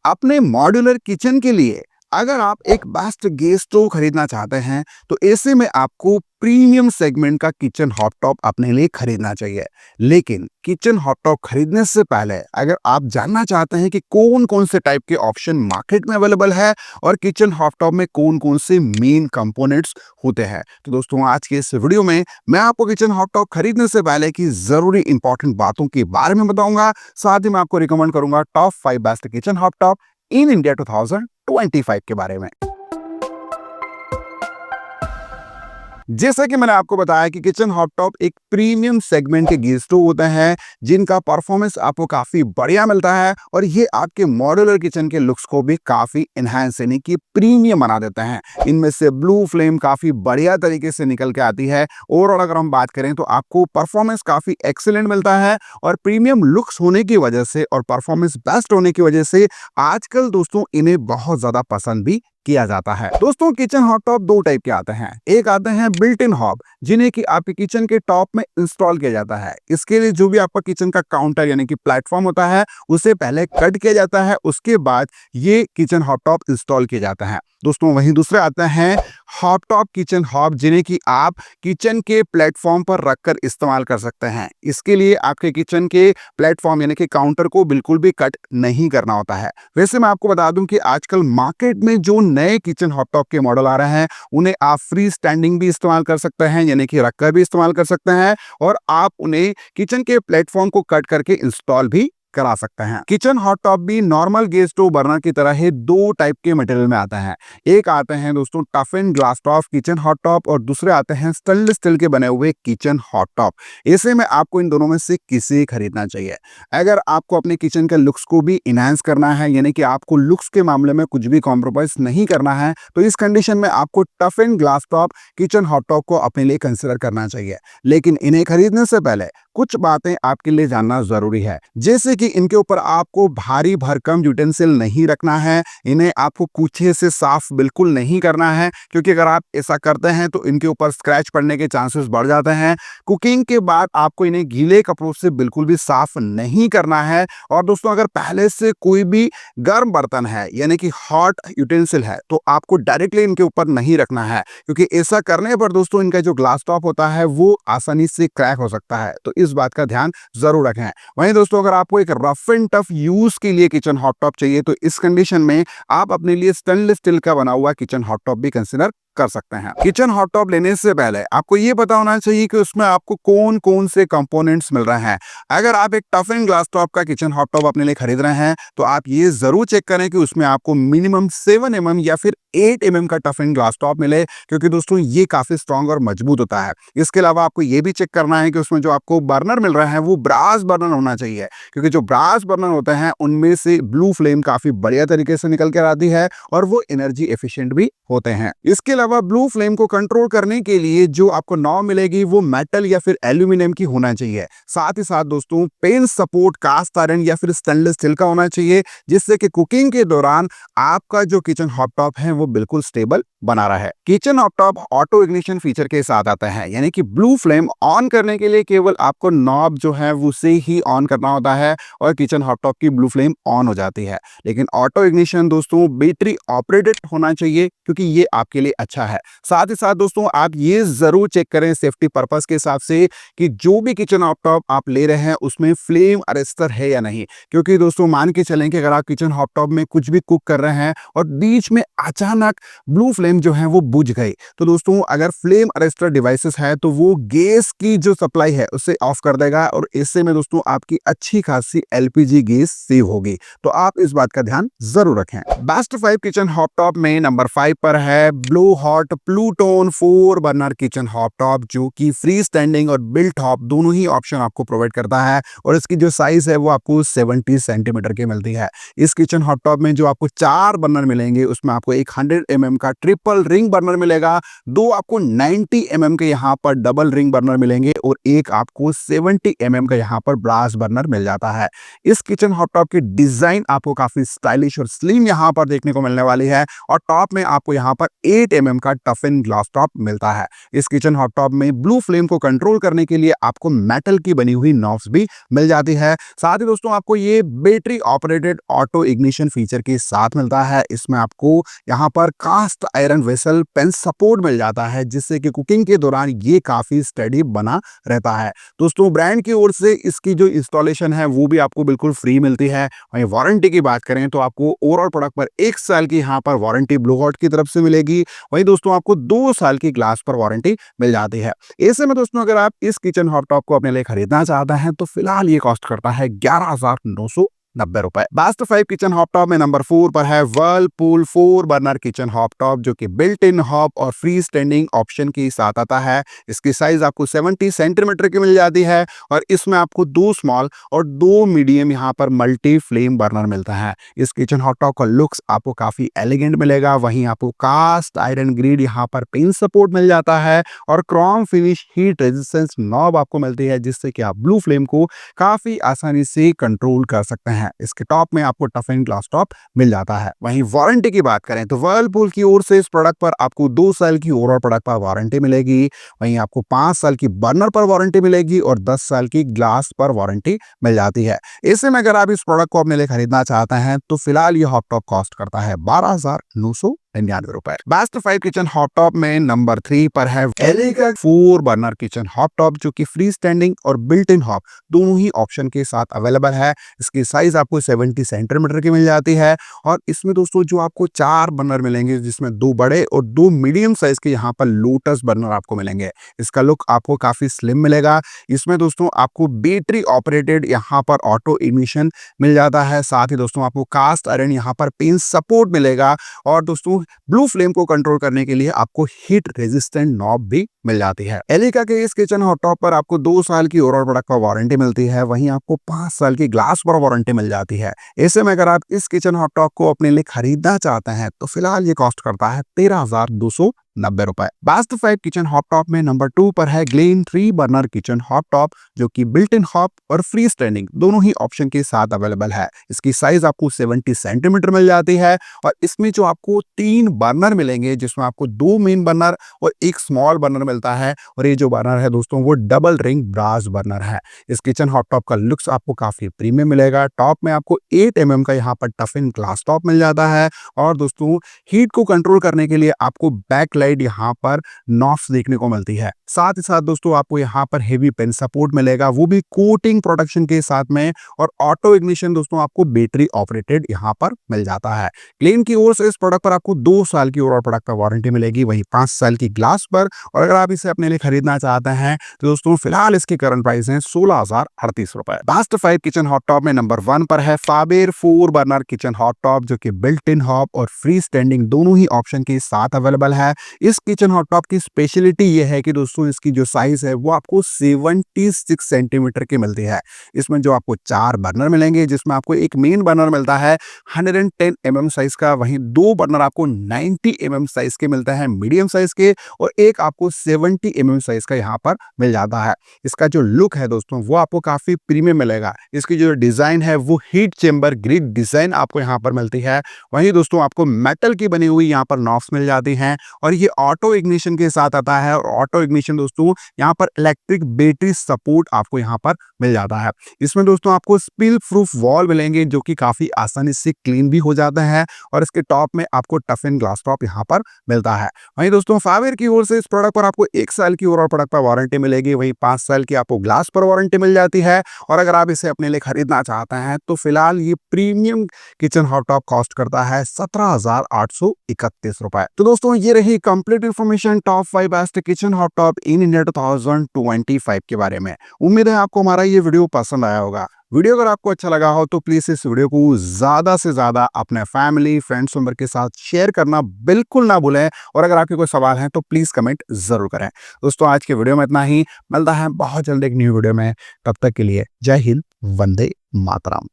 अपने modular kitchen के लिए अगर आप एक बेस्ट गैस स्टोव खरीदना चाहते हैं तो ऐसे में आपको प्रीमियम सेगमेंट का किचन हॉट टॉप अपने लिए खरीदना चाहिए। लेकिन किचन हॉट टॉप खरीदने से पहले अगर आप जानना चाहते हैं कि कौन कौन से टाइप के ऑप्शन मार्केट में अवेलेबल है और किचन हॉट टॉप में कौन कौन से मेन कंपोनेंट्स होते हैं, तो दोस्तों आज के इस वीडियो में मैं आपको किचन हॉट टॉप खरीदने से पहले की जरूरी इंपॉर्टेंट बातों के बारे में बताऊंगा। साथ ही मैं आपको रिकमेंड करूंगा top 5 best kitchen hot top in India 2025 के बारे में। जैसा कि मैंने आपको बताया कि किचन हॉट टॉप एक प्रीमियम सेगमेंट के गैस स्टोव होते हैं जिनका परफॉर्मेंस आपको काफी बढ़िया मिलता है और ये आपके मॉड्यूलर किचन के लुक्स को भी काफी एनहांस यानी कि प्रीमियम बना देते हैं। इनमें से ब्लू फ्लेम काफी बढ़िया तरीके से निकल के आती है। ओवरऑल अगर हम बात करें तो आपको परफॉर्मेंस काफी एक्सीलेंट मिलता है और प्रीमियम लुक्स होने की वजह से और परफॉर्मेंस बेस्ट होने की वजह से आजकल दोस्तों इन्हें बहुत ज्यादा पसंद भी किया जाता है। दोस्तों किचन हॉट टॉप दो टाइप के आते हैं। एक आते हैं बिल्ट इन हॉब जिन्हें कि आपके किचन के टॉप में इंस्टॉल किया जाता है। इसके लिए जो भी आपका किचन का काउंटर यानी कि प्लेटफॉर्म होता है उसे पहले कट किया जाता है, उसके बाद ये किचन हॉट टॉप इंस्टॉल किया जाता है। दोस्तों वहीं दूसरे आते हैं हॉट टॉप किचन हॉब जिन्हें कि आप किचन के प्लेटफॉर्म पर रखकर इस्तेमाल कर सकते हैं। इसके लिए आपके किचन के प्लेटफॉर्म यानी कि काउंटर को बिल्कुल भी कट नहीं करना होता है। वैसे मैं आपको बता दूं कि आजकल मार्केट में जो नए किचन हॉट टॉप के मॉडल आ रहे हैं उन्हें आप फ्री स्टैंडिंग भी इस्तेमाल कर सकते हैं यानी कि रखकर भी इस्तेमाल कर सकते हैं और आप उन्हें किचन के प्लेटफॉर्म को कट करके इंस्टॉल भी करा सकते हैं। किचन हॉट टॉप भी नॉर्मल गैस स्टोव बर्नर की तरह ही दो टाइप के मटेरियल में आता है। एक आते हैं दोस्तों tough and glass top kitchen hot top और दूसरे आते हैं स्टेनलेस स्टील के बने हुए किचन हॉट टॉप। ऐसे में आपको इन दोनों में से किसे खरीदना चाहिए? अगर आपको अपने किचन के लुक्स को भी इनहांस करना है यानी कि आपको लुक्स के मामले में कुछ भी कॉम्प्रोमाइज नहीं करना है तो इस कंडीशन में आपको tough and glass top kitchen hot top को अपने लिए कंसिडर करना चाहिए। लेकिन इन्हें खरीदने से पहले कुछ बातें आपके लिए जानना जरूरी है, जैसे कि इनके ऊपर आपको भारी भरकम यूटेंसिल नहीं रखना है, इन्हें आपको कूचे से साफ बिल्कुल नहीं करना है क्योंकि अगर आप ऐसा करते हैं तो इनके ऊपर स्क्रैच पड़ने के चांसेस बढ़ जाते हैं। कुकिंग के बाद आपको इन्हें गीले कपड़ों से बिल्कुल भी साफ नहीं करना है। और दोस्तों अगर पहले से कोई भी गर्म बर्तन है यानी कि हॉट यूटेंसिल है तो आपको डायरेक्टली इनके ऊपर नहीं रखना है क्योंकि ऐसा करने पर दोस्तों इनका जो ग्लास टॉप होता है वो आसानी से क्रैक हो सकता है, तो इस बात का ध्यान जरूर रखें। वहीं दोस्तों अगर आपको एक रफ एंड टफ यूज के लिए किचन हॉट टॉप चाहिए तो इस कंडीशन में आप अपने लिए स्टेनलेस स्टील का बना हुआ किचन हॉट टॉप भी कंसिडर कर सकते हैं। किचन हॉट टॉप लेने से पहले आपको यह पता होना चाहिए कि उसमें आपको कौन कौन से कंपोनेंट्स मिल रहे हैं। अगर आप एक टफ एंड ग्लास टॉप का किचन हॉट टॉप अपने लिए खरीद रहे हैं तो आप ये जरूर चेक करें कि उसमें आपको मिनिमम 7 mm या फिर 8 mm का टफ एंड ग्लास टॉप मिले क्योंकि दोस्तों ये काफी स्ट्रॉन्ग और मजबूत होता है। इसके अलावा आपको ये भी चेक करना है कि उसमें जो आपको बर्नर मिल रहा है वो ब्रास बर्नर होना चाहिए क्योंकि जो ब्रास बर्नर होते हैं उनमें से ब्लू फ्लेम काफी बढ़िया तरीके से निकल कर आती है और वो एनर्जी एफिशिएंट भी होते हैं। इसके अलावा ब्लू फ्लेम को कंट्रोल करने के लिए जो आपको नॉब मिलेगी वो मेटल या फिर एल्यूमिनियम की होना चाहिए। साथ ही साथ दोस्तों पेन सपोर्ट कास्ट आयरन या फिर स्टेनलेस स्टील का होना चाहिए जिससे कि कुकिंग के दौरान आपका जो किचन हॉट टॉप है वो बिल्कुल स्टेबल बना रहा है। Kitchen hot top auto ignition feature के साथ आता है यानी कि ब्लू फ्लेम ऑन करने के लिए केवल आपको नॉब जो है उसे ही ऑन करना होता है और किचन हॉट टॉप की ब्लू फ्लेम ऑन हो जाती है। लेकिन ऑटो इग्निशन दोस्तों बैटरी ऑपरेटेड होना चाहिए क्योंकि ये आपके लिए अच्छा है। साथ ही साथ दोस्तों आप ये जरूर चेक करें सेफ्टी पर्पस के हिसाब से कि जो भी किचन हॉट टॉप आप ले रहे हैं उसमें फ्लेम अरेस्टर है या नहीं, क्योंकि दोस्तों मान के चलें कि अगर आप किचन हॉट टॉप में कुछ भी कुक कर रहे हैं और बीच में अचानक ब्लू फ्लेम जो है वो बुझ गई तो दोस्तों अगर फ्लेम अरेस्टर डिवाइसेस है तो वो गैस की जो सप्लाई है उसे ऑफ कर देगा और इससे में दोस्तों आपकी अच्छी खासी एलपीजी गैस सेव होगी। तो आप इस बात का ध्यान जरूर रखें। बेस्ट 5 किचन हॉट टॉप में नंबर 5 पर है blue hot Pluton 4 burner kitchen hot top जो कि फ्री स्टैंडिंग और बिल्ट टॉप दोनों ही ऑप्शन आपको प्रोवाइड करता है और इसकी जो साइज है वो आपको 70 सेंटीमीटर की मिलती है। इस किचन हॉट टॉप में जो आपको 4 बर्नर मिलेंगे उसमें आपको एक 100 mm का ट्रिपल रिंग बर्नर मिलेगा, 2 आपको 90 mm के यहाँ पर डबल रिंग बर्नर मिलेंगे और एक आपको 70 mm का यहाँ पर ब्रास बर्नर मिल जाता है। इस किचन हॉट टॉप की डिजाइन आपको काफी स्टाइलिश और स्लिम यहाँ पर देखने को मिलने वाली है और टॉप में आपको यहाँ पर 8 mm का टफन ग्लास टॉप मिलता है। इस किचन हॉट टॉप में ब्लू फ्लेम को कंट्रोल करने के लिए आपको मेटल की बनी हुई नॉब्स भी मिल जाती है। साथ ही दोस्तों आपको ये battery operated auto ignition feature के साथ मिलता है। इसमें आपको यहाँ पर cast iron vessel pan support मिल जाता है, जिससे कि कुकिंग के दौरान ये काफी स्टडी बना रहता है। दोस्तों ब्रांड की ओर से इसकी जो इंस्टॉलेशन है वो भी आपको बिल्कुल फ्री मिलती है। वहीं वारंटी की बात करें तो आपको ओवरऑल प्रोडक्ट पर 1 साल की यहाँ पर वारंटी ब्लू हॉट की तरफ से मिलेगी। वहीं दोस्तों आपको 2 साल की ग्लास पर वारंटी मिल जाती है। ऐसे में दोस्तों अगर आप इस किचन हॉट टॉप को अपने लिए खरीदना चाहते हैं तो फिलहाल ये कॉस्ट करता है 11,990 रुपए। बेस्ट 5 किचन हॉट टॉप में नंबर 4 पर है Whirlpool 4 burner kitchen hot top, जो कि बिल्ट इन हॉब और फ्री स्टैंडिंग ऑप्शन के साथ आता है। इसकी साइज आपको 70 सेंटीमीटर की मिल जाती है और इसमें आपको 2 स्मॉल और 2 मीडियम यहाँ पर मल्टी फ्लेम बर्नर मिलता है। इस किचन हॉट टॉप का लुक्स आपको काफी एलिगेंट मिलेगा। वहीं आपको कास्ट आयरन ग्रिड यहाँ पर पिन सपोर्ट मिल जाता है और Chrome finish heat resistance knob आपको मिलती है, जिससे कि आप ब्लू फ्लेम को काफी आसानी से कंट्रोल कर सकते हैं। इसके टॉप में आपको टफन ग्लास टॉप मिल जाता है। वहीं वारंटी की बात करें तो वर्लपूल की ओर से इस प्रोडक्ट पर आपको 2 साल की ओवरऑल प्रोडक्ट पर वारंटी मिलेगी। वहीं आपको 5 साल की बर्नर पर वारंटी मिलेगी और 10 साल की ग्लास पर वारंटी मिल जाती है। ऐसे में अगर आप इस प्रोडक्ट को अपने लिए खरीदना चाहते हैं तो फिलहाल ये हॉट टॉप कॉस्ट करता है 12,999 रुपए। बेस्ट 5 किचन हॉट टॉप में नंबर 3 पर है एले का 4 बर्नर किचन हॉट टॉप, जो कि फ्री स्टैंडिंग और बिल्ट इन हॉब दोनों ही ऑप्शन के साथ अवेलेबल है। इसकी साइज आपको 70 सेंटीमीटर की मिल जाती है और इसमें दोस्तों जो आपको 4 बर्नर मिलेंगे, जिसमें 2 बड़े और 2 मीडियम साइज के यहाँ पर लोटस बर्नर आपको मिलेंगे। इसका लुक आपको काफी स्लिम मिलेगा। इसमें दोस्तों आपको बैटरी ऑपरेटेड यहाँ पर ऑटो इग्निशन मिल जाता है। साथ ही दोस्तों आपको कास्ट आयरन यहाँ पर पिन सपोर्ट मिलेगा और दोस्तों ब्लू फ्लेम को कंट्रोल करने के लिए आपको हीट रेजिस्टेंट नॉब भी मिल जाती है। एलिका के इस किचन हॉट टॉप पर आपको 2 साल की ओवरऑल प्रोडक्ट पर वारंटी मिलती है। वहीं आपको 5 साल की ग्लास पर वारंटी मिल जाती है। ऐसे में अगर आप इस किचन हॉट टॉप को अपने लिए खरीदना चाहते हैं तो फिलहाल ये कॉस्ट करता है 13,290 रुपए। बेस्ट 5 किचन हॉट टॉप में नंबर 2 पर है Glenn 3 burner kitchen hot top, जो कि बिल्ट इन हॉब और फ्री स्टैंडिंग दोनों ही ऑप्शन के साथ अवेलेबल है। इसकी साइज आपको 70 सेंटीमीटर मिल जाती है और इसमें जो आपको 3 बर्नर मिलेंगे, जिसमें आपको 2 मेन बर्नर और 1 स्मॉल बर्नर मिलता है। और ये जो बर्नर है दोस्तों वो डबल रिंग ब्रास बर्नर है। इस किचन हॉट टॉप का लुक्स आपको काफी प्रीमियम मिलेगा। टॉप में आपको 8 mm का यहाँ पर टफन ग्लास टॉप मिल जाता है और दोस्तों हीट को कंट्रोल करने के लिए आपको बैक लाइट यहाँ पर नॉब्स देखने को मिलती है। साथ ही साथ दोस्तों आपको यहाँ पर हेवी पेन सपोर्ट मिलेगा, वो भी कोटिंग प्रोटेक्शन के साथ में, और ऑटो इग्निशन दोस्तों आपको बैटरी ऑपरेटेड यहाँ पर मिल जाता है। क्लीन की ओर से इस प्रोडक्ट पर आपको 2 साल की ओवरऑल प्रोडक्ट पर वारंटी मिलेगी, वही 5 साल की ग्लास पर। और अगर आप इसे अपने लिए खरीदना चाहते हैं तो दोस्तों फिलहाल इसकी करंट प्राइस है 16,038 रुपए। बेस्ट 5 किचन हॉट टॉप में नंबर 1 पर है फाबेर 4 बर्नर किचन हॉट टॉप, जो कि बिल्ट इन हॉब और फ्री स्टैंडिंग दोनों ही ऑप्शन के साथ अवेलेबल है। इस किचन हॉट टॉप की स्पेशलिटी ये है कि दोस्तों इसकी जो साइज है वो आपको 76 सेंटीमीटर की मिलती है। इसमें जो आपको 4 बर्नर मिलेंगे, जिसमें आपको एक मेन बर्नर मिलता है 110 mm साइज का, वहीं 2 बर्नर आपको 90 mm साइज के मिलते हैं मीडियम साइज के, और एक आपको 70 mm साइज का यहाँ पर मिल जाता है। इसका जो लुक है दोस्तों वो आपको काफी प्रीमियम मिलेगा। इसकी जो डिजाइन है वो हीट चेंबर ग्रिड डिजाइन आपको यहाँ पर मिलती है। वहीं दोस्तों आपको मेटल की बनी हुई यहाँ पर नॉब्स मिल जाती हैं और ये ऑटो इग्निशन के साथ आता है। और ऑटो इग्निशन दोस्तों यहाँ पर इलेक्ट्रिक बैटरी सपोर्ट आपको यहाँ पर मिल जाता है। इसमें दोस्तों आपको स्पिल प्रूफ वॉल मिलेंगे, जो कि काफी आसानी से क्लीन भी हो जाते हैं, और इसके टॉप में आपको टफन ग्लास टॉप यहाँ पर मिलता है। वहीं दोस्तों फाबेर की ओर से इस प्रोडक्ट पर आपको 1 साल की ओवरऑल प्रोडक्ट पर वारंटी मिलेगी, वहीं 5 साल की आपको ग्लास पर वारंटी मिल जाती है। और अगर आप इसे अपने लिए खरीदना चाहते हैं तो फिलहाल ये premium kitchen hot top cost करता है 17,831 रुपए। तो दोस्तों ये रही complete information top 5 best kitchen hot top in India 2025 के बारे में। उम्मीद है आपको हमारा ये वीडियो पसंद आया होगा। वीडियो अगर आपको अच्छा लगा हो तो प्लीज इस वीडियो को ज्यादा से ज्यादा अपने फैमिली फ्रेंड्स मेंबर के साथ शेयर करना बिल्कुल ना भूलें। और अगर आपके कोई सवाल है तो प्लीज कमेंट जरूर करें। दोस्तों आज के वीडियो में इतना ही, मिलता है बहुत जल्द एक न्यू वीडियो में। तब तक के लिए जय हिंद, वंदे मातरम।